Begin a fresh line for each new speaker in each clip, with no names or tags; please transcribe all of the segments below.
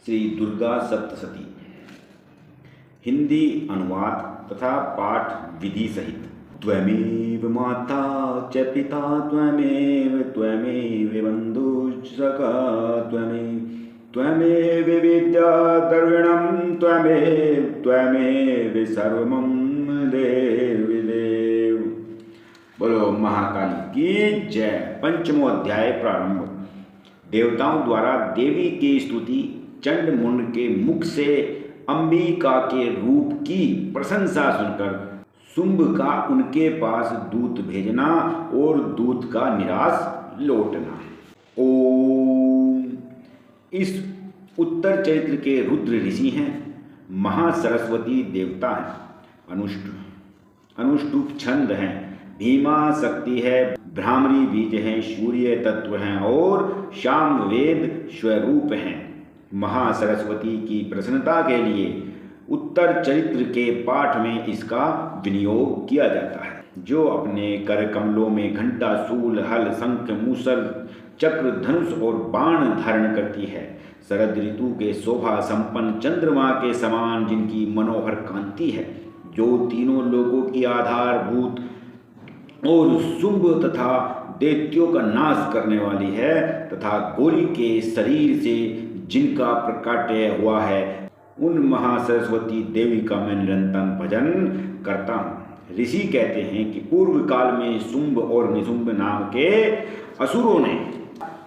श्री दुर्गा सप्तशती। हिंदी अनुवाद तथा पाठ विधि सहित। त्वमेव माता च पिता त्वमेव बन्धुश्च सखा त्वमेव विद्या द्रविणं त्वमेव सर्वं देव। बोलो महाकाली की जय। पंचमो अध्याय प्रारंभ। देवताओं द्वारा देवी की स्तुति चंड मुंड के मुख से अंबिका के रूप की प्रशंसा सुनकर शुंभ का उनके पास दूत भेजना और दूत का निराश लौटना। ओम। इस उत्तर चैत्र के रुद्र ऋषि हैं, महासरस्वती देवता हैं, अनुष्टुप छंद हैं, भीमा शक्ति है, भ्रामरी बीज हैं, सूर्य तत्व हैं और शाम वेद स्वरूप हैं। महासरस्वती की प्रसन्नता के लिए उत्तर चरित्र के पाठ में इसका विनियोग किया जाता है। जो अपने कर कमलों में घंटा, शूल, हल, शंख, मूसल, चक्र, धनुष और बाण धारण करती है। शरद ऋतु के शोभा संपन्न चंद्रमा के समान जिनकी मनोहर कांति है, जो तीनों लोगों की आधारभूत और शुंभ तथा दैत्यों का नाश करने वाली है, तथा गौरी के शरीर से जिनका प्रकाट्य हुआ है, उन महासरस्वती देवी का मैं निरंतर भजन करता हूँ। ऋषि कहते हैं कि पूर्व काल में शुंभ और निशुंभ नाम के असुरों ने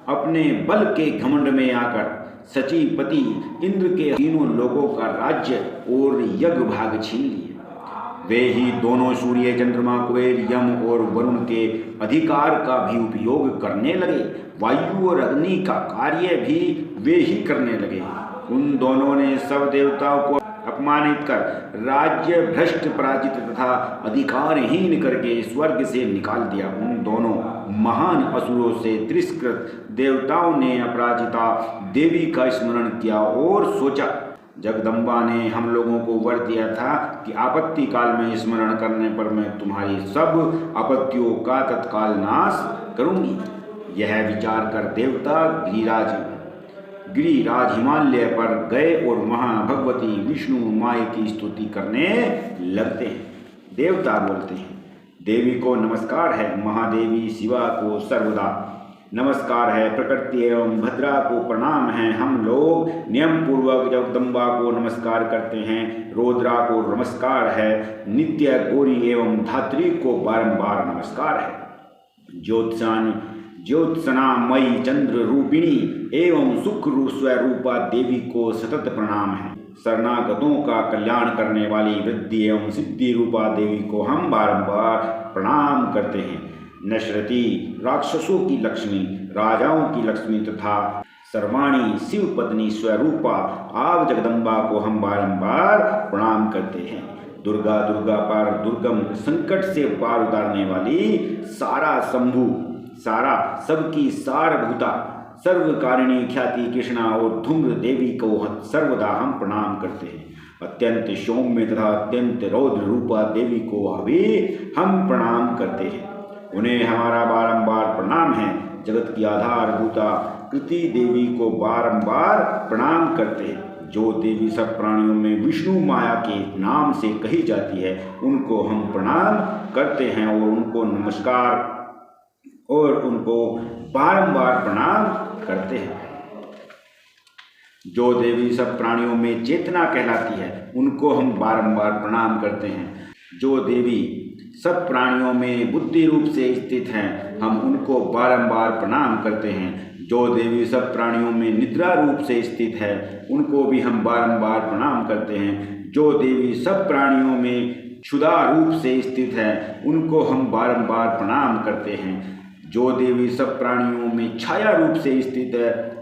अपने बल के घमंड में आकर सचीपति इंद्र के तीनों लोगों का राज्य और यज्ञ भाग छीन लिए। वे ही दोनों सूर्य, चंद्रमा, कुबेर, यम और वरुण के अधिकार का भी उपयोग करने लगे। वायु और अग्नि का कार्य भी वे ही करने लगे। उन दोनों ने सब देवताओं को अपमानित कर राज्य भ्रष्ट, पराजित तथा अधिकारहीन करके स्वर्ग से निकाल दिया। उन दोनों महान असुरों से तिरस्कृत देवताओं ने अपराजिता देवी का स्मरण किया और सोचा, जगदम्बा ने हम लोगों को वर दिया था कि आपत्ति काल में स्मरण करने पर मैं तुम्हारी सब आपत्तियों का तत्काल नाश करूंगी। यह विचार कर देवता गिरिराज हिमालय पर गए और वहां भगवती विष्णु माया की स्तुति करने लगते हैं। देवता बोलते हैं, देवी को नमस्कार है, महादेवी शिवा को सर्वदा नमस्कार है, प्रकृति एवं भद्रा को प्रणाम है। हम लोग नियम पूर्वक जगदम्बा को नमस्कार करते हैं, रौद्रा को नमस्कार है, नित्य गौरी एवं धात्री को बारंबार नमस्कार है। ज्योत्सनामयी चंद्र रूपिणी एवं सुख स्वरूपा देवी को सतत प्रणाम है। शरणागतों का कल्याण करने वाली वृद्धि एवं सिद्धि रूपा देवी को हम बारंबार प्रणाम करते हैं। नशरती राक्षसों की लक्ष्मी, राजाओं की लक्ष्मी तथा सर्वाणी शिव पत्नी स्वरूपा आप जगदम्बा को हम बारंबार प्रणाम करते हैं। दुर्गा पार दुर्गम, संकट से पार उतारने वाली, सारा शंभु, सारा सबकी सारभूता, सर्वकारिणी ख्याति कृष्णा और धूम्र देवी को सर्वदा हम प्रणाम करते हैं। अत्यंत सौम्य तथा अत्यंत रौद्र रूपा देवी को भी हम प्रणाम करते हैं। उन्हें हमारा बारंबार प्रणाम है। जगत की आधारभूता कृति देवी को बारंबार प्रणाम करते हैं। जो देवी सब प्राणियों में विष्णु माया के नाम से कही जाती है, उनको हम प्रणाम करते हैं और उनको नमस्कार और उनको बारंबार प्रणाम करते हैं। जो देवी सब प्राणियों में चेतना कहलाती है, उनको हम बारंबार प्रणाम करते हैं। जो देवी सब प्राणियों में बुद्धि रूप से स्थित हैं, हम उनको बारंबार प्रणाम करते हैं। जो देवी सब प्राणियों में निद्रा रूप से स्थित है, उनको भी हम बारंबार प्रणाम करते हैं। जो देवी सब प्राणियों में क्षुधा रूप से स्थित है, उनको हम बारंबार प्रणाम करते हैं। जो देवी सब प्राणियों में छाया रूप से स्थित है,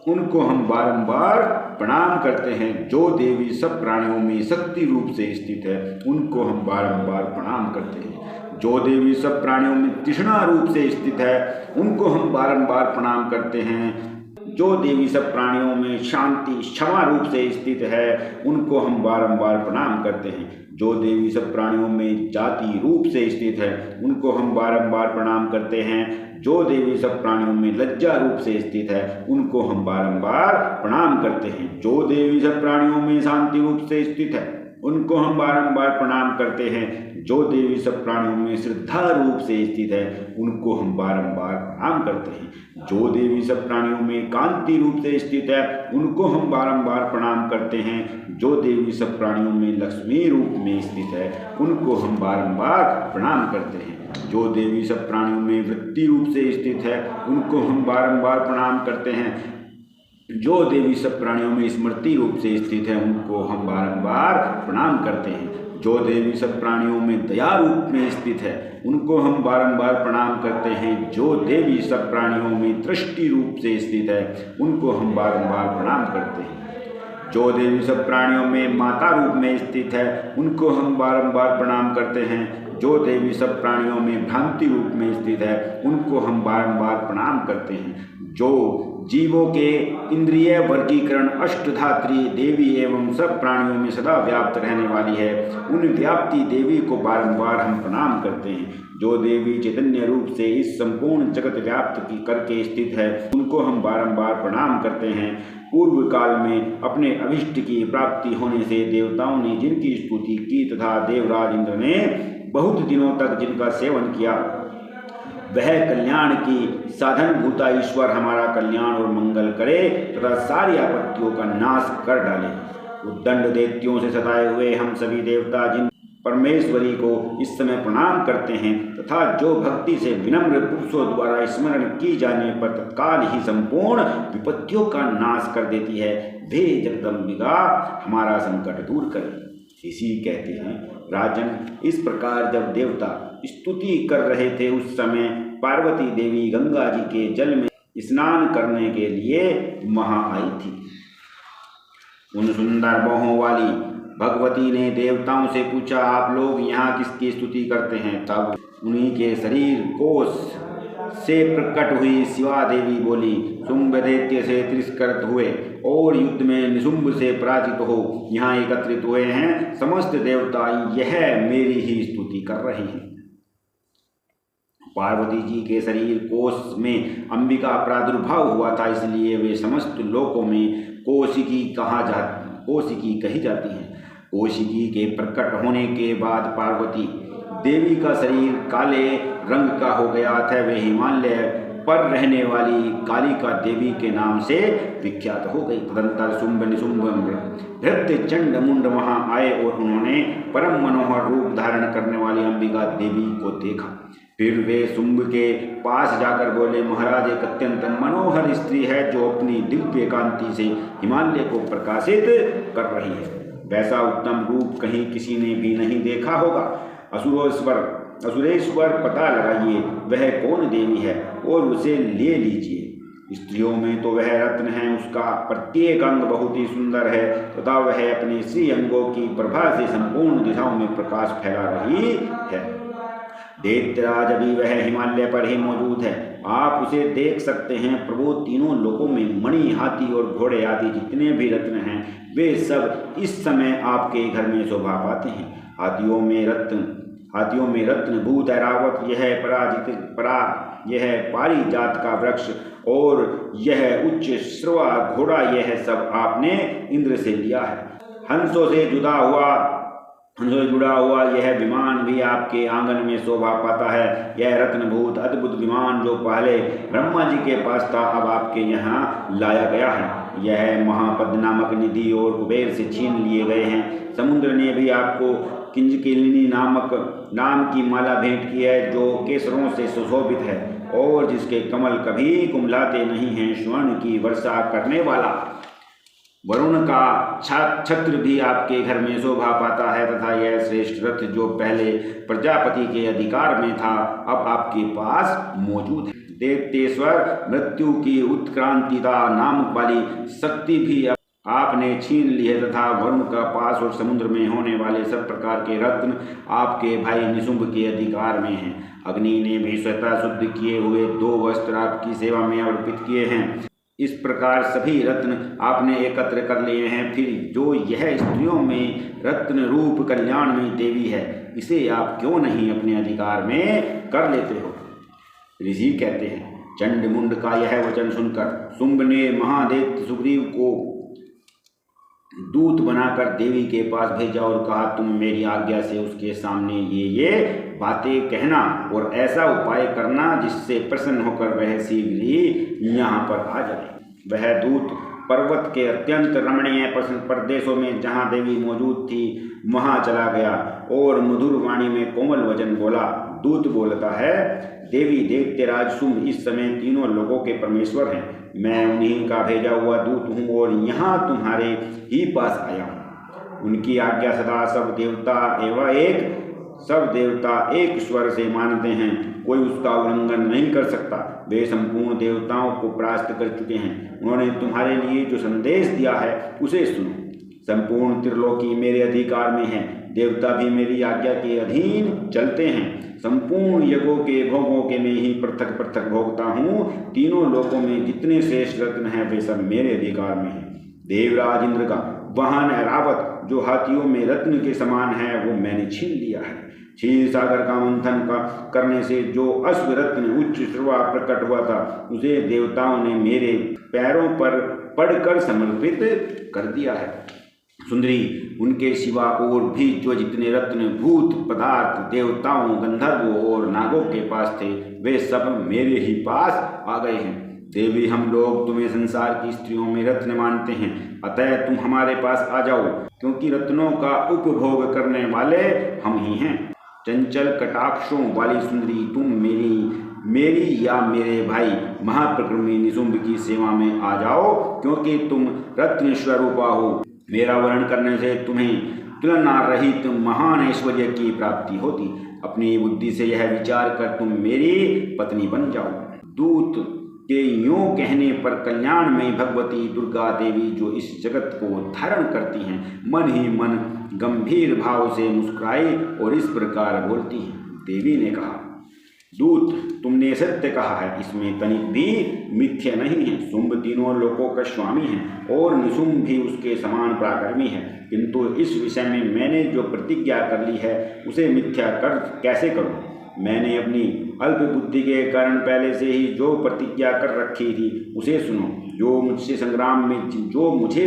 उनको हम बारंबार प्रणाम करते हैं। जो देवी सब प्राणियों में शक्ति रूप से स्थित है, उनको हम बारंबार प्रणाम करते हैं। जो देवी सब प्राणियों में तृष्णा रूप से स्थित है, उनको हम बारंबार प्रणाम करते हैं। जो देवी सब प्राणियों में शांति क्षमा रूप से स्थित है, उनको हम बारंबार प्रणाम करते हैं। जो देवी सब प्राणियों में जाति रूप से स्थित है, उनको हम बारंबार प्रणाम करते हैं। जो देवी सब प्राणियों में लज्जा रूप से स्थित है, उनको हम बारंबार प्रणाम करते हैं। जो देवी सब प्राणियों में शांति रूप से स्थित है, उनको हम बारंबार प्रणाम करते हैं। जो देवी सब प्राणियों में श्रद्धा रूप से स्थित है, उनको हम बारंबार प्रणाम करते हैं। जो देवी सब प्राणियों में कांति रूप से स्थित है, उनको हम बारंबार प्रणाम करते हैं। जो देवी सब प्राणियों में लक्ष्मी रूप में स्थित है, उनको हम बारंबार प्रणाम करते हैं। जो देवी सब प्राणियों में वृत्ति रूप से स्थित है, उनको हम बारंबार प्रणाम करते हैं। जो देवी सब प्राणियों में स्मृति रूप से स्थित है, उनको हम बारंबार प्रणाम करते हैं। जो देवी सब प्राणियों में दया रूप में स्थित है, उनको हम बारंबार प्रणाम करते हैं। जो देवी सब प्राणियों में दृष्टि रूप से स्थित है, उनको हम बारंबार प्रणाम करते हैं। जो देवी सब प्राणियों में माता रूप में स्थित है, उनको हम बारंबार प्रणाम करते हैं। जो देवी सब प्राणियों में भ्रांति रूप में स्थित है, उनको हम बारंबार प्रणाम करते हैं। जो जीवों के इंद्रिय वर्गीकरण अष्टधात्री देवी एवं सब प्राणियों में सदा व्याप्त रहने वाली है, उन व्याप्ति देवी को बारंबार हम प्रणाम करते हैं। जो देवी चैतन्य रूप से इस संपूर्ण जगत व्याप्त की करके स्थित है, उनको हम बारंबार प्रणाम करते हैं। पूर्व काल में अपने अभिष्ट की प्राप्ति होने से देवताओं ने जिनकी स्तुति की तथा देवराज इंद्र ने बहुत दिनों तक जिनका सेवन किया, वह कल्याण की साधन भूता ईश्वर हमारा कल्याण और मंगल करे तथा सारी आपत्तियों का नाश कर डाले। उद्दंड दैत्यों से सताए हुए हम सभी देवता जिन परमेश्वरी को इस समय प्रणाम करते हैं तथा जो भक्ति से विनम्र पुरुषों द्वारा स्मरण की जाने पर तत्काल ही संपूर्ण विपत्तियों का नाश कर देती है, वे जगदम्बिका हमारा संकट दूर करे। इसी कहते हैं राजन, इस प्रकार जब देवता स्तुति कर रहे थे, उस समय पार्वती देवी गंगा जी के जल में स्नान करने के लिए वहां आई थी। उन सुंदर बाहों वाली भगवती ने देवताओं से पूछा, आप लोग यहाँ किसकी स्तुति करते हैं? तब उन्हीं के शरीर कोश से प्रकट हुई शिवा देवी बोली, शुंभ दैत्य से तिरस्कृत हुए और युद्ध में निशुंभ से पराजित हो यहाँ एकत्रित हुए हैं समस्त देवता यह मेरी ही स्तुति कर रहे हैं। पार्वती जी के शरीर कोश में अंबिका प्रादुर्भाव हुआ था, इसलिए वे समस्त लोकों में कौशिकी कही जाती हैं। कौशिकी के प्रकट होने के बाद पार्वती देवी का शरीर काले रंग का हो गया था। वे हिमालय पर रहने वाली कालिका देवी के नाम से विख्यात हो गई। तदंतर शुंभ निशुंभ भृत्य चंड मुंड वहां आए और उन्होंने परम मनोहर रूप धारण करने वाली अंबिका देवी को देखा। फिर वे शुंभ के पास जाकर बोले, महाराज एक अत्यंत मनोहर स्त्री है जो अपनी दिव्य कांति से हिमालय को प्रकाशित कर रही है। वैसा उत्तम रूप कहीं किसी ने भी नहीं देखा होगा। असुरेश्वर पता लगाइए वह कौन देवी है और उसे ले लीजिए। स्त्रियों में तो वह रत्न है, उसका प्रत्येक अंग बहुत ही सुंदर है तथा वह अपने श्री अंगों की प्रभा से संपूर्ण दिशाओं में प्रकाश फैला रही है। दैत्यराज अभी वह हिमालय पर ही मौजूद है, आप उसे देख सकते हैं। प्रभु, तीनों लोकों में मणि, हाथी और घोड़े आदि जितने भी रत्न हैं वे सब इस समय आपके घर में शोभा पाते हैं। हाथियों में रत्न भूत ऐरावत, यह पारिजात का वृक्ष और यह उच्च श्रवा घोड़ा, यह सब आपने इंद्र से लिया है। हंसों से जुड़ा हुआ यह विमान भी आपके आंगन में शोभा पाता है। यह रत्नभूत अद्भुत विमान जो पहले ब्रह्मा जी के पास था, अब आपके यहाँ लाया गया है। यह महापद नामक निधि और कुबेर से छीन लिए गए हैं। समुद्र ने भी आपको किंजकिलिनी नाम की माला भेंट की है जो केसरों से सुशोभित है और जिसके कमल कभी कुमलाते नहीं हैं। स्वर्ण की वर्षा करने वाला वरुण का छत्र भी आपके घर में शोभा पाता है तथा यह श्रेष्ठ रथ जो पहले प्रजापति के अधिकार में था अब आपके पास मौजूद है। देवतेश्वर मृत्यु की उत्क्रांतिता नामक वाली शक्ति भी आपने छीन ली है तथा वरुण का पास और समुद्र में होने वाले सब प्रकार के रत्न आपके भाई निशुंभ के अधिकार में हैं। अग्नि ने भी स्वतः शुद्ध किए हुए 2 वस्त्र आपकी सेवा में अर्पित किए हैं। इस प्रकार सभी रत्न आपने एकत्र कर लिए हैं, फिर जो यह स्त्रियों में रत्न रूप कल्याण में देवी है, इसे आप क्यों नहीं अपने अधिकार में कर लेते हो? ऋषि कहते हैं, चंड मुंड का यह वचन सुनकर शुंभ ने महादेव सुग्रीव को दूत बनाकर देवी के पास भेजा और कहा, तुम मेरी आज्ञा से उसके सामने ये बातें कहना और ऐसा उपाय करना जिससे प्रसन्न होकर वह शीघ्र ही यहाँ पर आ जाए। वह दूत पर्वत के अत्यंत रमणीय प्रदेशों में जहाँ देवी मौजूद थी वहाँ चला गया और मधुर वाणी में कोमल वचन बोला। दूत बोलता है, देवी दैत्यराज शुंभ इस समय तीनों लोगों के परमेश्वर हैं। मैं उन्हीं का भेजा हुआ दूत हूँ और यहाँ तुम्हारे ही पास आया हूँ। उनकी आज्ञा सदा सब देवता एक स्वर से मानते हैं, कोई उसका उल्लंघन नहीं कर सकता। वे संपूर्ण देवताओं को परास्त कर चुके हैं। उन्होंने तुम्हारे लिए जो संदेश दिया है उसे सुनो। संपूर्ण त्रिलोकी मेरे अधिकार में है, देवता भी मेरी आज्ञा के अधीन चलते हैं। संपूर्ण यज्ञों के भोगों के मैं ही पृथक पृथक भोगता हूँ। तीनों लोकों में जितने श्रेष्ठ रत्न हैं वे सब मेरे अधिकार में हैं। देवराज इंद्र का वाहन ऐरावत जो हाथियों में रत्न के समान है वो मैंने छीन लिया है। क्षीर सागर का मंथन करने से जो अश्व रत्न उच्च श्रवा प्रकट हुआ था उसे देवताओं ने मेरे पैरों पर पड़कर समर्पित कर दिया है। सुंदरी, उनके सिवा और भी जो जितने रत्न भूत पदार्थ देवताओं गंधर्वों और नागों के पास थे वे सब मेरे ही पास आ गए हैं। देवी, हम लोग तुम्हें संसार की स्त्रियों में रत्न मानते हैं, अतः तुम हमारे पास आ जाओ, क्योंकि रत्नों का उपभोग करने वाले हम ही हैं। चंचल कटाक्षों वाली सुंदरी, तुम मेरी या मेरे भाई महाप्रक्रमी निशुंभ की सेवा में आ जाओ, क्योंकि तुम रत्न स्वरूपा हो। मेरा वर्ण करने से तुम्हें तुलना रहित महान ऐश्वर्य की प्राप्ति होती। अपनी बुद्धि से यह विचार कर तुम मेरी पत्नी बन जाओ। दूत के यूं कहने पर कल्याण में भगवती दुर्गा देवी जो इस जगत को धारण करती हैं मन ही मन गंभीर भाव से मुस्कुराई और इस प्रकार बोलती हैं। देवी ने कहा, दूत, तुमने सत्य कहा है, इसमें तनिक भी मिथ्या नहीं है। शुंभ तीनों लोकों का स्वामी है और निशुंभ भी उसके समान पराक्रमी है, किंतु इस विषय में मैंने जो प्रतिज्ञा कर ली है उसे मिथ्या कर कैसे करूं? मैंने अपनी अल्प बुद्धि के कारण पहले से ही जो प्रतिज्ञा कर रखी थी उसे सुनो। जो मुझे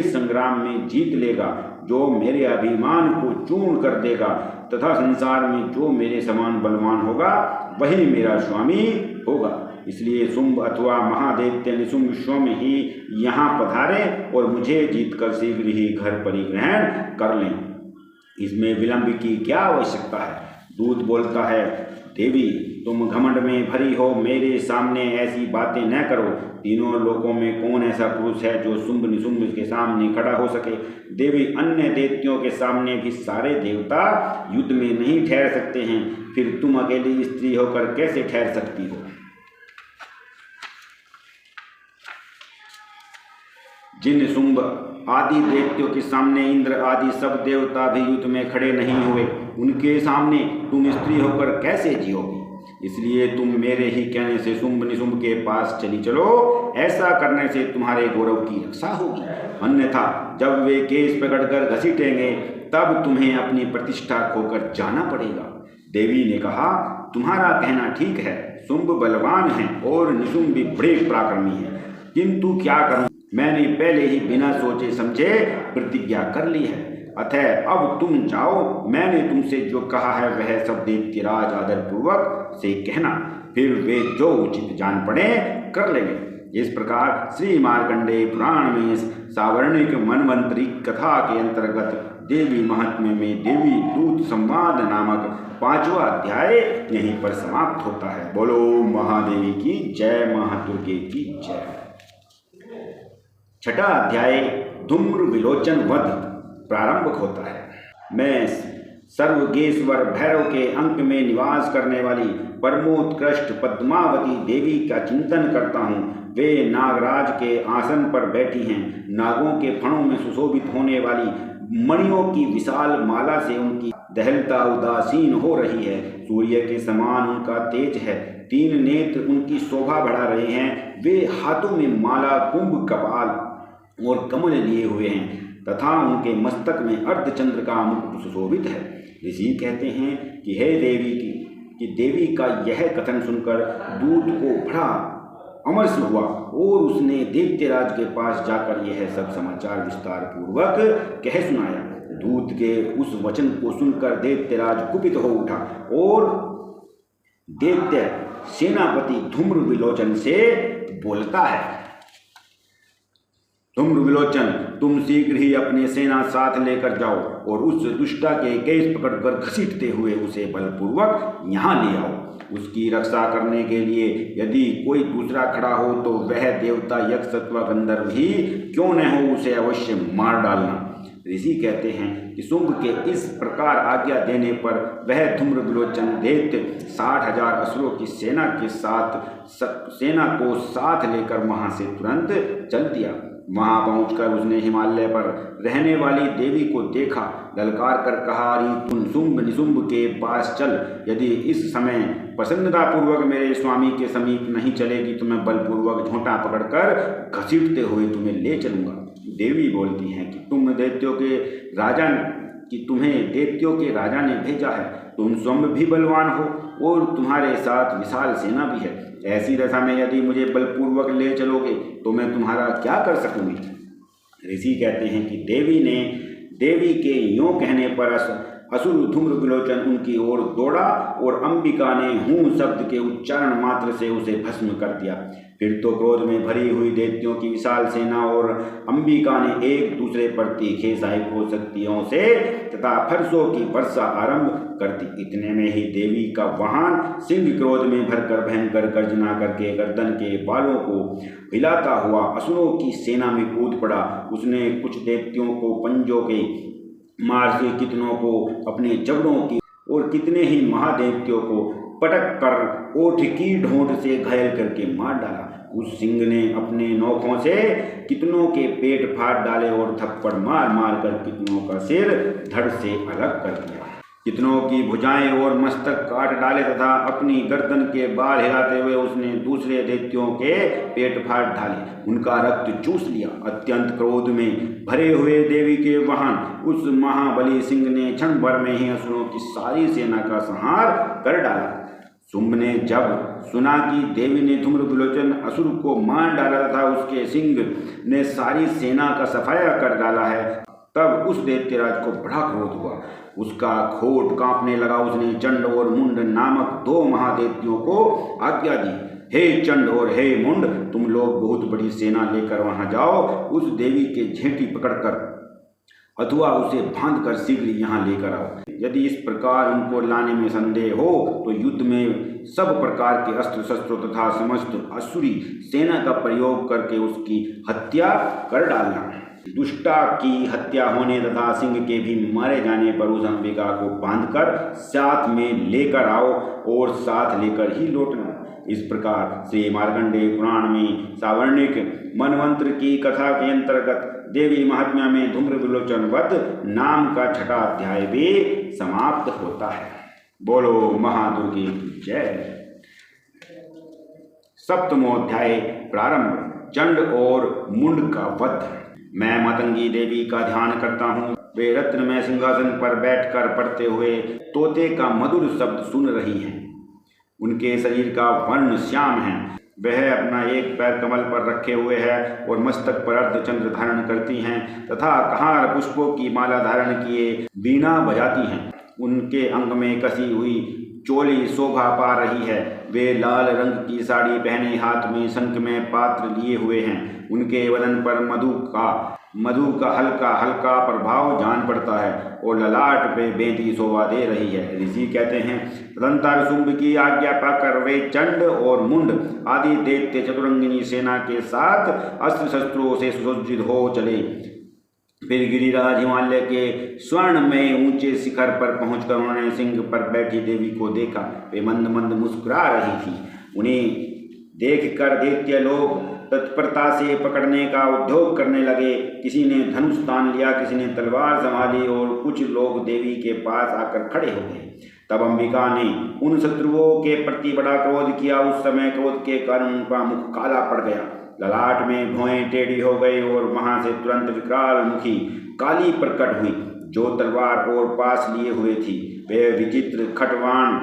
संग्राम में जीत लेगा, जो मेरे अभिमान को चूर्ण कर देगा तथा संसार में जो मेरे समान बलवान होगा वही मेरा स्वामी होगा। इसलिए शुंभ अथवा महादैत्य निशुंभ स्वयं ही यहाँ पधारे और मुझे जीतकर शीघ्र ही घर परिग्रहण कर लें। इसमें विलंब की क्या आवश्यकता है? दूत बोलता है, देवी, तुम घमंड में भरी हो, मेरे सामने ऐसी बातें न करो। तीनों लोकों में कौन ऐसा पुरुष है जो शुंभ निशुंभ के सामने खड़ा हो सके? देवी, अन्य दैत्यों के सामने भी सारे देवता युद्ध में नहीं ठहर सकते हैं, फिर तुम अकेली स्त्री होकर कैसे ठहर सकती हो? जिन शुंभ आदि दैत्यों के सामने इंद्र आदि सब देवता भी युद्ध में खड़े नहीं हुए, उनके सामने तुम स्त्री होकर कैसे जियोगी? इसलिए तुम मेरे ही कहने से शुंभ निशुंभ के पास चली चलो। ऐसा करने से तुम्हारे गौरव की रक्षा होगी, अन्यथा जब वे केस पकड़कर घसीटेंगे तब तुम्हें अपनी प्रतिष्ठा खोकर जाना पड़ेगा। देवी ने कहा, तुम्हारा कहना ठीक है, शुंभ बलवान है और निशुंभ भी बड़े पराक्रमी है, किंतु क्या करूं, मैंने पहले ही बिना सोचे समझे प्रतिज्ञा कर ली है। अतः अब तुम जाओ, मैंने तुमसे जो कहा है वह सब दैत्यराज आदरपूर्वक से कहना, फिर वे जो उचित जान पड़े कर लेंगे। इस प्रकार श्री मार्कंडेय पुराण में सावर्णिक मनवंतरी कथा के अंतर्गत देवी महात्म्य में देवी दूत संवाद नामक 5वां अध्याय यहीं पर समाप्त होता है। बोलो महादेवी की जय, महादुर्गे की जय। 6वां अध्याय धूम्र विलोचन वध प्रारंभ होता है। मैं सर्वगेश्वर भैरव के अंक में निवास करने वाली परमोत्कृष्ट पद्मावती देवी का चिंतन करता हूँ। वे नागराज के आसन पर बैठी हैं। नागों के फणों में सुशोभित होने वाली मणियों की विशाल माला से उनकी दहलता उदासीन हो रही है। सूर्य के समान उनका तेज है। 3 नेत्र उनकी शोभा बढ़ा रहे हैं। वे हाथों में माला, कुंभ, कपाल और कमल लिए हुए हैं तथा उनके मस्तक में अर्धचंद्र का मुकुट सुशोभित है। ऋषि कहते हैं कि हे देवी का यह कथन सुनकर दूत को बड़ा अमर्ष हुआ और उसने दैत्यराज के पास जाकर यह सब समाचार विस्तार पूर्वक कह सुनाया। दूत के उस वचन को सुनकर दैत्यराज कुपित हो उठा और दैत्य सेनापति धूम्रविलोचन से बोलता है, धूम्रविलोचन, तुम शीघ्र ही अपने सेना साथ लेकर जाओ और उस दुष्टा के केश पकड़कर घसीटते हुए उसे बलपूर्वक यहाँ ले आओ। उसकी रक्षा करने के लिए यदि कोई दूसरा खड़ा हो तो वह देवता, यक्ष अथवा गंधर्व ही क्यों न हो, उसे अवश्य मार डालना। ऋषि कहते हैं कि शुंभ के इस प्रकार आज्ञा देने पर वह धूम्रविलोचन दैत्य 60,000 असुरों की सेना को साथ लेकर वहां से तुरंत चल दिया। वहां पहुंचकर उसने हिमालय पर रहने वाली देवी को देखा। ललकार कर कहा, अरे तुम शुंभ निशुंभ के पास चल। यदि इस समय प्रसन्नतापूर्वक मेरे स्वामी के समीप नहीं चलेगी तो मैं बलपूर्वक झोंटा पकड़कर घसीटते हुए तुम्हें ले चलूंगा। देवी बोलती हैं कि तुम्हें दैत्यों के राजा ने भेजा है। तुम स्वयं भी बलवान हो और तुम्हारे साथ विशाल सेना भी है। ऐसी दशा में यदि मुझे बलपूर्वक ले चलोगे तो मैं तुम्हारा क्या कर सकूंगी। ऋषि कहते हैं कि देवी के यों कहने पर असुर धूम्रविलोचन उनकी ओर दौड़ा और अंबिका ने हूँ शब्द के उच्चारण मात्र से उसे भस्म कर दिया। फिर तो क्रोध में भरी हुई दैत्यों की विशाल सेना और अंबिका ने एक दूसरे पर तीखे सहायकों शक्तियों से तथा फरसों की वर्षा आरंभ कर दी। इतने में ही देवी का वाहन सिंह क्रोध में भरकर भयंकर गर्जना करके गर्दन के बालों को हिलाता हुआ असुरों की सेना में कूद पड़ा। उसने कुछ दैत्यों को पंजों के मार से, कितनों को अपने जबड़ों की और कितने ही महादैत्यों को पटक कर ओठ की ढोंट से घायल करके मार डाला। उस सिंह ने अपने नोकों से कितनों के पेट फाड़ डाले और थप्पड़ मार मार कर कितनों का सिर धड़ से अलग कर दिया। कितनों की भुजाएं और मस्तक काट डाले तथा अपनी गर्दन के बाल हिलाते हुए उसने दूसरे दैत्यों के पेट फाड़ डाले, उनका रक्त चूस लिया। अत्यंत क्रोध में भरे हुए देवी के वाहन उस महाबली सिंह ने क्षण भर में ही असुरों की सारी सेना का संहार कर डाला। शुंभ ने जब सुना कि देवी ने धूम्रविलोचन असुर को मार डाला तथा उसके सिंह ने सारी सेना का सफाया कर डाला है, तब उस दैत्यराज को बड़ा क्रोध हुआ। उसका खोट कांपने लगा। उसने चंड और मुंड नामक 2 महादैत्यों को आज्ञा दी, हे चंड और हे मुंड, तुम लोग बहुत बड़ी सेना लेकर वहां जाओ। उस देवी के झेंटी पकड़कर अथवा उसे बांधकर शीघ्र यहाँ लेकर आओ। यदि इस प्रकार उनको लाने में संदेह हो तो युद्ध में सब प्रकार के अस्त्र शस्त्रों तथा समस्त असुरी सेना का प्रयोग करके उसकी हत्या कर डालना। दुष्टा की हत्या होने तथा सिंह के भी मारे जाने पर उस अंबिका को बांधकर साथ में लेकर आओ और साथ लेकर ही लौटना। इस प्रकार श्री मार्कंडेय पुराण में सावर्णिक मनवंत्र की कथा के अंतर्गत देवी महात्म्य में धूम्रविलोचन वध नाम का 6वां अध्याय भी समाप्त होता है। बोलो महादुर्गे की जय। 7वां अध्याय प्रारंभ। चंड और मुंड का वध। मैं मातंगी देवी का ध्यान करता हूँ। वे रत्नमय सिंहासन पर बैठकर पढ़ते हुए तोते का मधुर शब्द सुन रही हैं। उनके शरीर का वर्ण श्याम है। वह अपना एक पैर कमल पर रखे हुए है और मस्तक पर अर्धचंद्र धारण करती हैं तथा कहार पुष्पों की माला धारण किए वीणा बजाती हैं। उनके अंग में कसी हुई चोली शोभा पा रही है। वे लाल रंग की साड़ी पहने हाथ में शंख में पात्र लिए हुए हैं। उनके वदन पर मधु का हल्का हल्का प्रभाव जान पड़ता है और ललाट पे बेंती शोभा दे रही है। ऋषि कहते हैं, तदंतर शुंभ की आज्ञा पाकर वे चंड और मुंड आदि दैत्य चतुरंगिनी सेना के साथ अस्त्र शस्त्रों से सुसज्जित हो चले। फिर गिरिराज हिमालय के स्वर्ण में ऊंचे शिखर पर पहुंचकर उन्होंने सिंह पर बैठी देवी को देखा। वे मंद मंद मुस्कुरा रही थी। उन्हें देखकर दैत्य लोग तत्परता से पकड़ने का उद्योग करने लगे। किसी ने धनुष तान लिया, किसी ने तलवार संभाली और कुछ लोग देवी के पास आकर खड़े हो गए। तब अंबिका ने उन शत्रुओं के प्रति बड़ा क्रोध किया। उस समय क्रोध के कारण उनका मुख काला पड़ गया, ललाट में भौहें टेढ़ी हो गई और वहां से तुरंत विकराल मुखी काली प्रकट हुई, जो तलवार और पास लिए हुए थी। वे विचित्र खटवाण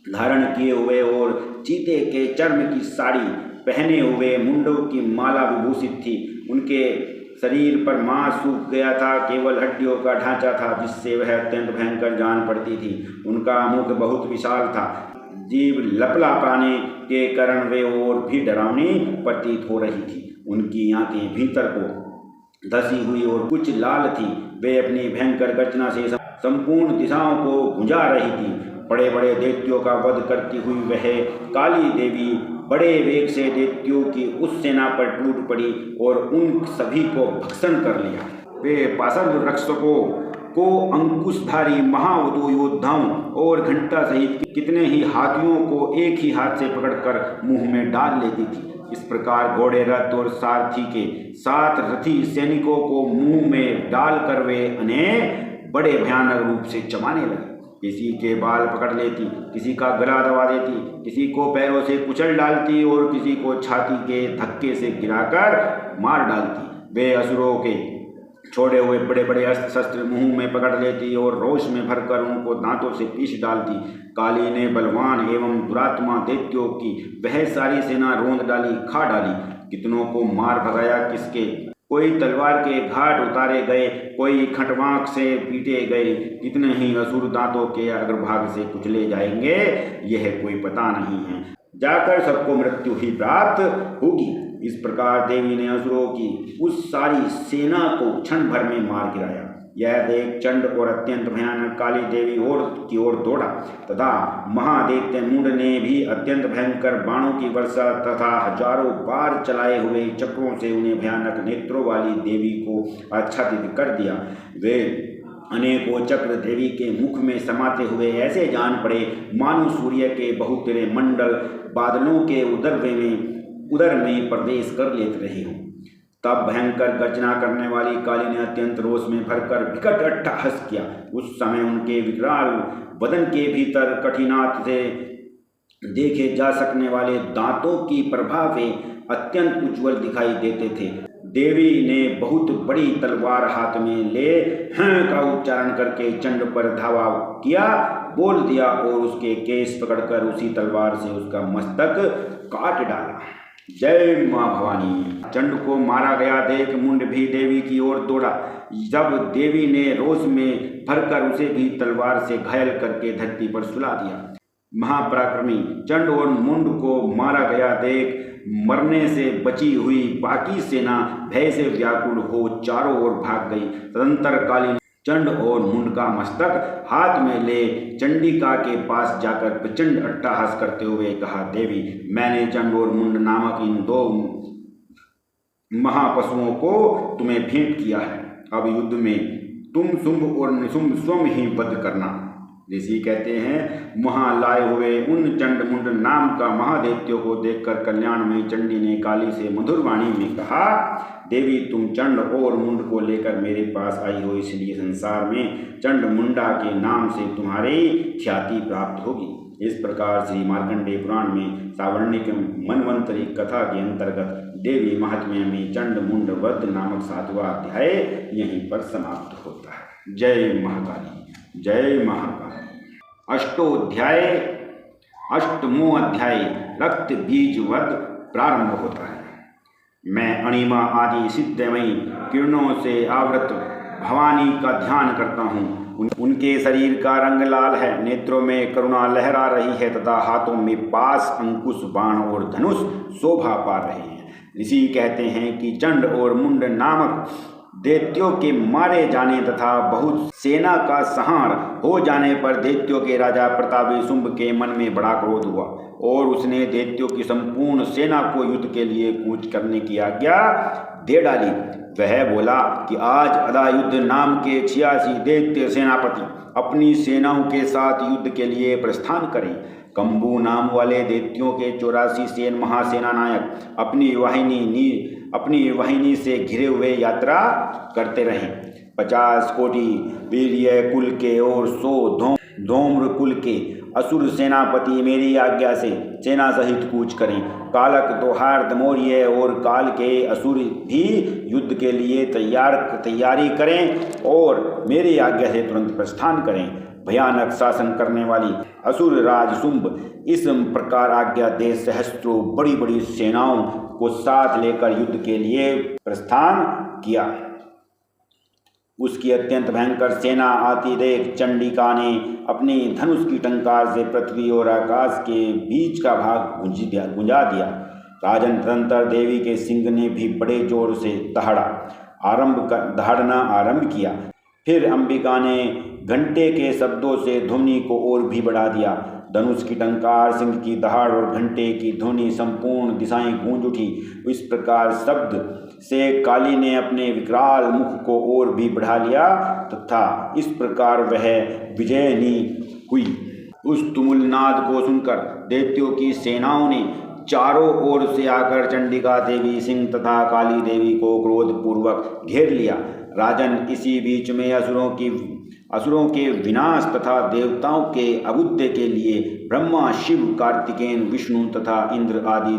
धारण किए हुए और चीते के चर्म की साड़ी पहने हुए, मुंडों की माला विभूषित थी। उनके शरीर पर मांस सूख गया था, केवल हड्डियों का ढांचा था, जिससे वह अत्यंत भयंकर जान पड़ती थी। उनका मुख बहुत विशाल था, जीभ लपला पाने के कारण वे और भी डरावनी प्रतीत हो रही थी। उनकी आंखें भीतर को धसी हुई और कुछ लाल थी। वे अपनी भयंकर गर्जना से संपूर्ण दिशाओं को गुंजा रही थी। बड़े बड़े दैत्यों का वध करती हुई वह काली देवी बड़े वेग से दैत्यों की उस सेना पर टूट पड़ी और उन सभी को भक्षण कर लिया। वे पाषाण रक्षकों को अंकुशधारी महावधु योद्धाओं और घंटा सहित कितने ही हाथियों को एक ही हाथ से पकड़कर मुंह में डाल लेती थी। इस प्रकार घोड़े, रथ और सारथी के 7 रथी सैनिकों को मुंह में डालकर वे उन्हें बड़े भयानक रूप से चबाने लगे। किसी के बाल पकड़ लेती, किसी का गला दबा देती, किसी को पैरों से कुचल डालती और किसी को छाती के धक्के से गिराकर मार डालती। वे असुरों के छोड़े हुए बड़े बड़े अस्त्र शस्त्र मुंह में पकड़ लेती और रोष में भरकर उनको दांतों से पीस डालती। काली ने बलवान एवं दुरात्मा दैत्यों की वह सारी सेना रोंद डाली, खा डाली। कितनों को मार भगाया, किसके कोई तलवार के घाट उतारे गए, कोई खटवाक से पीटे गए। कितने ही असुर दांतों के अग्रभाग से कुचले जाएंगे, यह कोई पता नहीं है। जाकर सबको मृत्यु ही प्राप्त होगी। इस प्रकार देवी ने असुरों की उस सारी सेना को क्षण भर में मार गिराया। यह देख चंड और अत्यंत भयानक काली देवी की ओर दौड़ा तथा महादैत्य मुंड ने भी अत्यंत भयंकर बाणों की वर्षा तथा हजारों बार चलाए हुए चक्रों से उन्हें भयानक नेत्रों वाली देवी को आच्छादित कर दिया। वे अनेकों चक्र देवी के मुख में समाते हुए ऐसे जान पड़े मानो सूर्य के बहुतेरे मंडल बादलों के उदर में प्रवेश कर लेते रहे हों। तब भयंकर गर्जना करने वाली काली ने अत्यंत रोष में भरकर विकट अट्टहास किया। उस समय उनके विकराल बदन के भीतर कठिनात से देखे जा सकने वाले दांतों की प्रभा वे अत्यंत उज्ज्वल दिखाई देते थे। देवी ने बहुत बड़ी तलवार हाथ में ले हैं का उच्चारण करके चंड पर धावा किया, बोल दिया और उसके केस पकड़कर उसी तलवार से उसका मस्तक काट डाला। जय मां भवानी। चंड को मारा गया देख मुंड भी देवी की ओर दौड़ा। जब देवी ने रोष में भरकर उसे भी तलवार से घायल करके धरती पर सुला दिया। महापराक्रमी चंड और मुंड को मारा गया देख मरने से बची हुई बाकी सेना भय से व्याकुल हो चारों ओर भाग गई। तदंतर काली चंड और मुंड का मस्तक हाथ में ले चंडिका के पास जाकर प्रचंड अट्टहास करते हुए कहा, देवी, मैंने चंड और मुंड नामक इन 2 महापशुओं को तुम्हें भेंट किया है। अब युद्ध में तुम शुंभ और निशुंभ स्वयं ही वध करना। ऋषि कहते हैं, वहां लाए हुए उन चंड मुंड नाम का महादैत्यों को देखकर कल्याण में चंडी ने काली से मधुर वाणी में कहा, देवी, तुम चंड और मुंड को लेकर मेरे पास आई हो, इसलिए संसार में चंड मुंडा के नाम से तुम्हारी ख्याति प्राप्त होगी। इस प्रकार श्री मार्कंडेय पुराण में सावर्णिक मनवंतरी कथा के अंतर्गत देवी महात्म्य में चंड मुंड वध नामक 7वां अध्याय यहीं पर समाप्त होता है। जय महाकाली, जय महाकाली। अष्टमो अध्याय रक्त बीज वध प्रारंभ होता है। मैं अणिमा आदि सिद्धमयी किरणों से आवृत भवानी का ध्यान करता हूँ। उनके शरीर का रंग लाल है, नेत्रों में करुणा लहरा रही है तथा हाथों में पास, अंकुश, बाण और धनुष शोभा पा रहे हैं। ऋषि कहते हैं कि चंड और मुंड नामक दैत्यों के मारे जाने तथा बहुत सेना का संहार हो जाने पर दैत्यों के राजा प्रतापी शुंभ के मन में बड़ा क्रोध हुआ और उसने दैत्यों की संपूर्ण सेना को युद्ध के लिए कूच करने की आज्ञा दे डाली। वह बोला कि आज अदायुद्ध नाम के 86 दैत्य सेनापति अपनी सेनाओं के साथ युद्ध के लिए प्रस्थान करें। कंबू नाम वाले दैत्यों के 84 सेन महासेना नायक अपनी वाहिनी से घिरे हुए यात्रा करते रहे। 50 कोटि वीर्य कुल के और 100 धूम्र कुल के असुर सेनापति मेरी आज्ञा से सेना सहित कूच करें। कालक दोहार्द मौर्य और काल के असुर भी युद्ध के लिए तैयारी करें और मेरी आज्ञा से तुरंत प्रस्थान करें। भयानक शासन करने वाली असुर राज शुंभ इस प्रकार आज्ञा दे सहस्त्रों बड़ी बड़ी सेनाओं को साथ लेकर युद्ध के लिए प्रस्थान किया। उसकी अत्यंत भयंकर सेना आती देख चंडिका ने अपनी धनुष की टंकार से पृथ्वी और आकाश के बीच का भाग गुंजा दिया। राजन तदंतर देवी के सिंह ने भी बड़े जोर से दहाड़ना आरंभ किया। फिर अंबिका ने घंटे के शब्दों से ध्वनि को और भी बढ़ा दिया। धनुष की टंकार, सिंह की दहाड़ और घंटे की ध्वनि संपूर्ण दिशाएं गूंज उठी। इस प्रकार शब्द से काली ने अपने विकराल मुख को और भी बढ़ा लिया तथा इस प्रकार वह विजयनी हुई। उस तुमुलनाद को सुनकर दैत्यों की सेनाओं ने चारों ओर से आकर चंडिका देवी, सिंह तथा काली देवी को क्रोधपूर्वक घेर लिया। राजन, इसी बीच में असुरों के विनाश तथा देवताओं के अभुद्य के लिए ब्रह्मा, शिव, कार्तिकेय, विष्णु तथा इंद्र आदि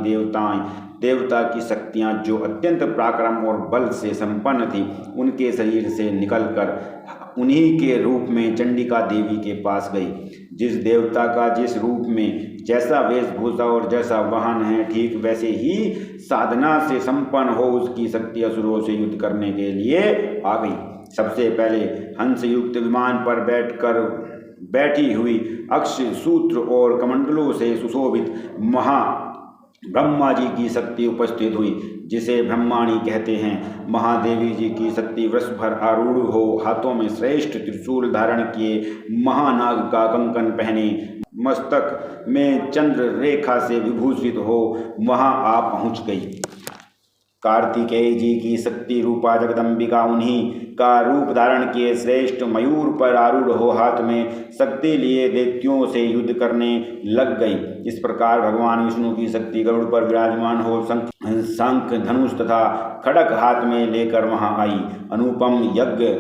देवता की शक्तियां जो अत्यंत पराक्रम और बल से संपन्न थी, उनके शरीर से निकलकर उन्हीं के रूप में चंडिका देवी के पास गई। जिस देवता का जिस रूप में जैसा वेशभूषा और जैसा वाहन है, ठीक वैसे ही साधना से संपन्न हो उसकी शक्ति असुरों से युद्ध करने के लिए आ गई। सबसे पहले हंस युक्त विमान पर बैठी हुई अक्ष, सूत्र और कमंडलों से सुशोभित ब्रह्मा जी की शक्ति उपस्थित हुई, जिसे ब्रह्माणी कहते हैं। महादेवी जी की शक्ति वृष भर आरूढ़ हो, हाथों में श्रेष्ठ त्रिशूल धारण किए, महानाग का कंकन पहने, मस्तक में चंद्र रेखा से विभूषित हो वहां आ पहुंच गई। कार्तिकेय जी की शक्ति रूपा जगदम्बिका उन्हीं का रूप धारण किए श्रेष्ठ मयूर पर आरूढ़ हो हाथ में शक्ति लिए दैत्यों से युद्ध करने लग गई। इस प्रकार भगवान विष्णु की शक्ति गरुड़ पर विराजमान हो शंख, धनुष तथा खड़ग हाथ में लेकर वहां आई। अनुपम यज्ञ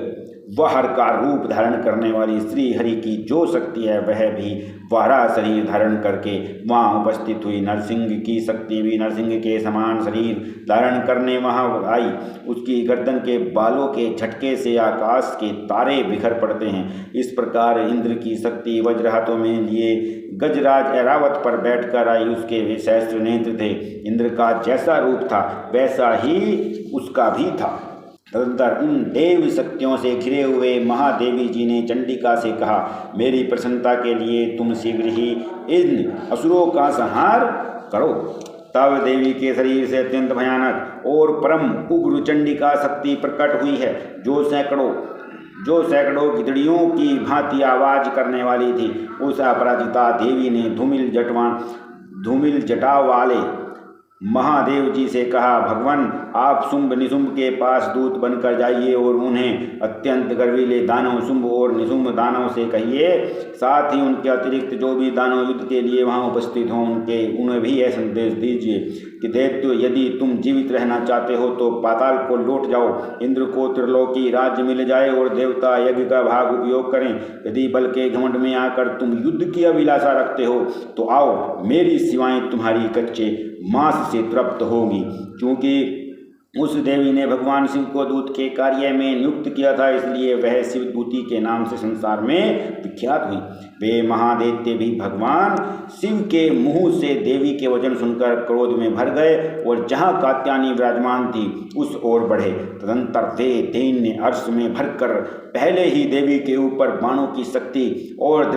वहर का रूप धारण करने वाली श्री हरि की जो शक्ति है, वह भी वारा शरीर धारण करके वहाँ उपस्थित हुई। नरसिंह की शक्ति भी नरसिंह के समान शरीर धारण करने वहाँ आई। उसकी गर्दन के बालों के झटके से आकाश के तारे बिखर पड़ते हैं। इस प्रकार इंद्र की शक्ति वज्र हाथों में लिए गजराज ऐरावत पर बैठकर आई। उसके सहस्त्र नेत्र थे। इंद्र का जैसा रूप था वैसा ही उसका भी था। तदंतर उन देव शक्तियों से घिरे हुए महादेवी जी ने चंडिका से कहा, मेरी प्रसन्नता के लिए तुम शीघ्र ही इन असुरों का संहार करो। तब देवी के शरीर से अत्यंत भयानक और परम उग्र चंडिका शक्ति प्रकट हुई है, जो सैकड़ों गिदड़ियों की भांति आवाज करने वाली थी। उस अपराजिता देवी ने धूमिल जटा वाले महादेव जी से कहा, भगवान आप शुंभ निशुंभ के पास दूत बनकर जाइए और उन्हें अत्यंत गर्वीले दानव शुंभ और निशुंभ दानव से कहिए, साथ ही उनके अतिरिक्त जो भी दानव युद्ध के लिए वहां उपस्थित हों उन्हें भी यह संदेश दीजिए कि दैत्यो, यदि तुम जीवित रहना चाहते हो तो पाताल को लौट जाओ। इंद्र को त्रिलोकी राज्य मिल जाए और देवता यज्ञ का भाग उपयोग करें। यदि बल के घमंड में आकर तुम युद्ध की अभिलाषा रखते हो तो आओ, मेरी सेवाएं तुम्हारी कच्चे मांस से तृप्त होगी। क्योंकि उस देवी ने भगवान शिव को दूत के कार्य में नियुक्त किया था, इसलिए वह शिवदूती के नाम से संसार में विख्यात हुई। वे महादैत्य भी भगवान शिव के मुंह से देवी के वचन सुनकर क्रोध में भर गए और जहाँ कात्यायनी विराजमान थी उस ओर बढ़े। तदंतर वे दैन्य अर्श में भरकर पहले ही देवी के ऊपर बाणों की शक्ति और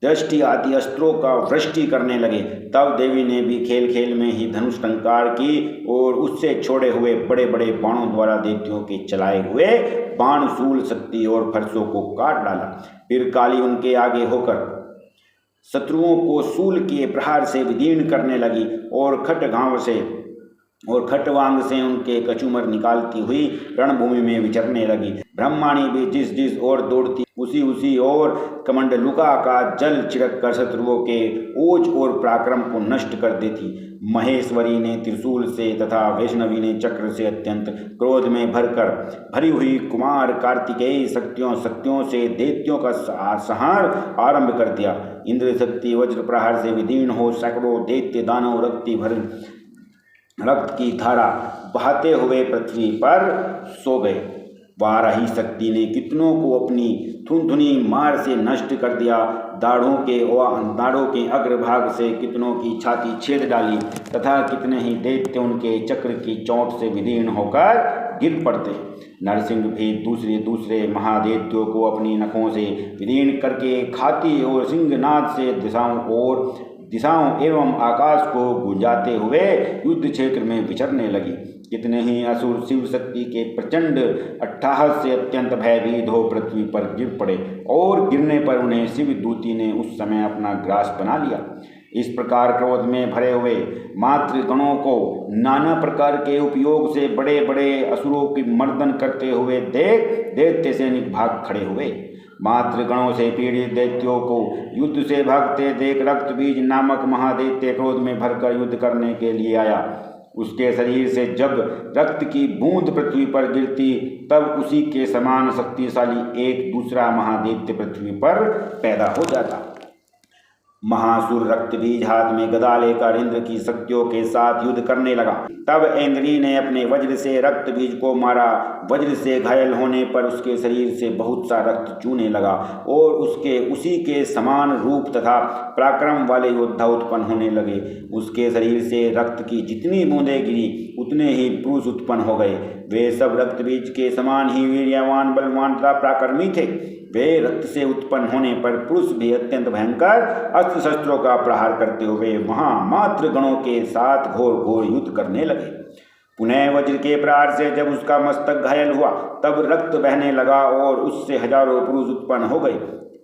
दृष्टि आदि अस्त्रों का वृष्टि करने लगे। तब देवी ने भी खेल खेल में ही धनुष टंकार की और उससे छोड़े हुए बड़े बड़े बाणों द्वारा दैत्यों के चलाए हुए बाण, शूल, शक्ति और फरसों को काट डाला। फिर काली उनके आगे होकर शत्रुओं को शूल के प्रहार से विदीर्ण करने लगी और खट घाव से और खटवांग से उनके कचूमर निकालती हुई रणभूमि में विचरने लगी। ब्रह्माणी भी जिस जिस ओर दौड़ती उसी ओर कमंडलुका का जल छिड़क कर शत्रुओं के ओज और पराक्रम को नष्ट कर देती। महेश्वरी ने त्रिशूल से तथा वैष्णवी ने चक्र से अत्यंत क्रोध में भरी हुई कुमार कार्तिकेय शक्तियों से दैत्यों का संहार आरंभ कर दिया। इंद्र शक्ति वज्र प्रहार से विदीर्ण हो सैकड़ों दैत्य दानव रक्त की धारा बहाते हुए पृथ्वी पर सो गए। वाराही शक्ति ने कितनों को अपनी थुनथुनी मार से नष्ट कर दिया। दाढ़ों के अग्रभाग से कितनों की छाती छेद डाली तथा कितने ही दैत्य उनके चक्र की चोट से विदीर्ण होकर गिर पड़ते। नरसिंह भी दूसरे महादैत्यों को अपनी नखों से विदीर्ण करके खाती और सिंहनाद से दिशाओं एवं आकाश को गुंजाते हुए युद्ध क्षेत्र में विचरने लगी। कितने ही असुर शिव शक्ति के प्रचंड अट्टहास से अत्यंत भयभीत हो पृथ्वी पर गिर पड़े और गिरने पर उन्हें शिव दूती ने उस समय अपना ग्रास बना लिया। इस प्रकार क्रोध में भरे हुए मातृगणों को नाना प्रकार के उपयोग से बड़े बड़े असुरों की मर्दन करते हुए देख दैत्य सैनिक भाग खड़े हुए। मातृगणों से पीड़ित दैत्यों को युद्ध से भागते देख रक्तबीज नामक महादैत्य क्रोध में भरकर युद्ध करने के लिए आया। उसके शरीर से जब रक्त की बूंद पृथ्वी पर गिरती तब उसी के समान शक्तिशाली एक दूसरा महादैत्य पृथ्वी पर पैदा हो जाता। महासुर रक्तबीज हाथ में गदा लेकर इंद्र की शक्तियों के साथ युद्ध करने लगा। तब इंद्री ने अपने वज्र से रक्तबीज को मारा। वज्र से घायल होने पर उसके शरीर से बहुत सा रक्त चूने लगा और उसी के समान रूप तथा पराक्रम वाले योद्धा उत्पन्न होने लगे। उसके शरीर से रक्त की जितनी बूंदें गिरी उतने ही पुरुष उत्पन्न हो गए। वे सब रक्तबीज के समान ही वीर्यवान बलवान तथा पराक्रमी थे। वे रक्त से उत्पन्न होने पर पुरुष भी अत्यंत भयंकर अस्त्र शस्त्रों का प्रहार करते हुए महामात्र गणों के साथ घोर युद्ध करने लगे। पुनः वज्र के प्रहार से जब उसका मस्तक घायल हुआ तब रक्त बहने लगा और उससे हजारों पुरुष उत्पन्न हो गए।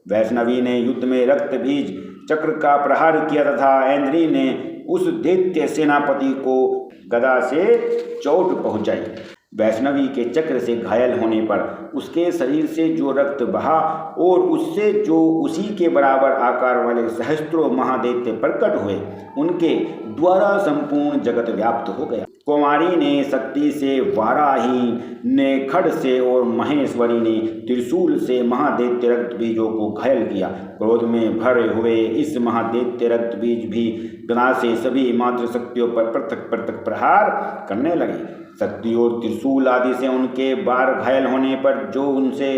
वैष्णवी ने युद्ध में रक्तबीज चक्र का प्रहार किया तथा ऐन्द्री ने उस दैत्य सेनापति को गदा से चोट पहुंचाई। वैष्णवी के चक्र से घायल होने पर उसके शरीर से जो रक्त बहा और उससे जो उसी के बराबर आकार वाले सहस्त्रों महादैत्य प्रकट हुए उनके द्वारा संपूर्ण जगत व्याप्त हो गया। कुमारी ने शक्ति से, वाराही ने खड्ग से और महेश्वरी ने त्रिशूल से महादैत्य रक्तबीजों को घायल किया। क्रोध में भरे हुए इस महादैत्य रक्तबीज भी गदा से सभी मात्र शक्तियों पर पृथक प्रहार करने लगे। शक्ति और त्रिशूल आदि से उनके बार घायल होने पर जो उनसे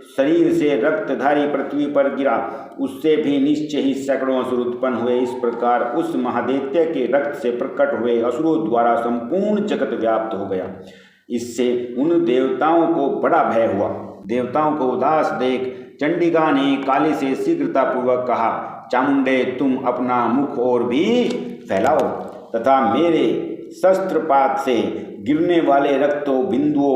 शरीर से रक्तधारी पृथ्वी पर गिरा उससे भी निश्चय ही सैकड़ों असुर उत्पन्न हुए। इस प्रकार उस महादैत्य के रक्त से प्रकट हुए असुरों द्वारा संपूर्ण जगत व्याप्त हो गया। इससे उन देवताओं को बड़ा भय हुआ। देवताओं को उदास देख चंडिका ने काली से शीघ्रतापूर्वक कहा, चामुंडे तुम अपना मुख और भी फैलाओ तथा मेरे शस्त्रपात से गिरने वाले रक्त बिंदुओं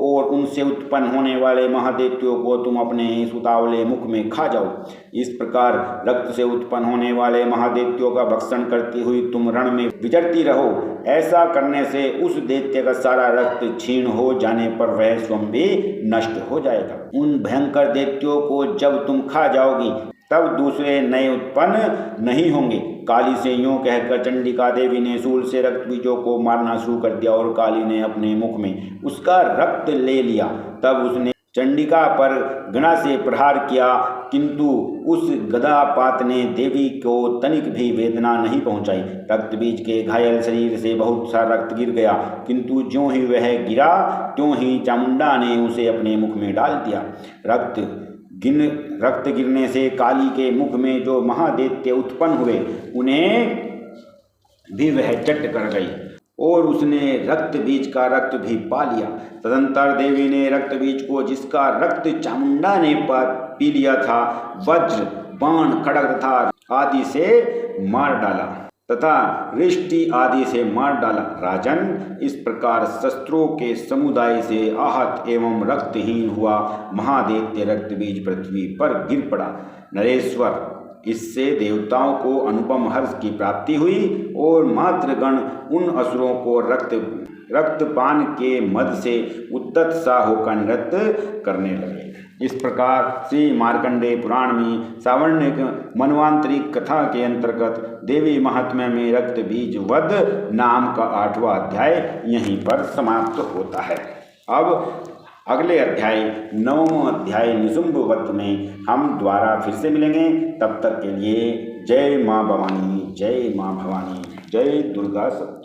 और उनसे उत्पन्न होने वाले महादैत्यों को तुम अपने इस उतावले मुख में खा जाओ। इस प्रकार रक्त से उत्पन्न होने वाले महादैत्यों का भक्षण करती हुई तुम रण में विचरती रहो। ऐसा करने से उस दैत्य का सारा रक्त क्षीण हो जाने पर वह स्वयं भी नष्ट हो जाएगा। उन भयंकर दैत्यों को जब तुम खा जाओगी तब दूसरे नए उत्पन्न नहीं होंगे। काली से यूं कहकर चंडिका देवी ने शूल से रक्तबीजों को मारना शुरू कर दिया और काली ने अपने मुख में उसका रक्त ले लिया। तब उसने चंडिका पर गदा से प्रहार किया, किंतु उस गदापात ने देवी को तनिक भी वेदना नहीं पहुंचाई। रक्तबीज के घायल शरीर से बहुत सा रक्त गिर गया, किंतु ज्यों ही वह गिरा त्यों ही चामुंडा ने उसे अपने मुख में डाल दिया। रक्त गिरने से काली के मुख में जो महादैत्य उत्पन्न हुए उन्हें भी वह चट कर गई और उसने रक्तबीज का रक्त भी पा लिया। तदंतर देवी ने रक्तबीज को, जिसका रक्त चामुंडा ने पी लिया था, वज्र, बाण, खड्ग तथा आदि से मार डाला तथा रिष्टि आदि से मार डाला। राजन, इस प्रकार शस्त्रों के समुदाय से आहत एवं रक्तहीन हुआ महादैत्य रक्तबीज पृथ्वी पर गिर पड़ा। नरेश्वर, इससे देवताओं को अनुपम हर्ष की प्राप्ति हुई और मातृगण उन असुरों को रक्तपान के मद से उद्यत सा होकर नृत्य करने लगे। इस प्रकार श्री मार्कंडेय पुराण में सावर्णिक मनवांतरिक कथा के अंतर्गत देवी महात्म्य में रक्त बीज वध नाम का 8वां अध्याय यहीं पर समाप्त होता है। अब अगले अध्याय 9वां अध्याय निशुंभ वध में हम द्वारा फिर से मिलेंगे। तब तक के लिए जय माँ भवानी, जय माँ भवानी, जय दुर्गा सप्तशती।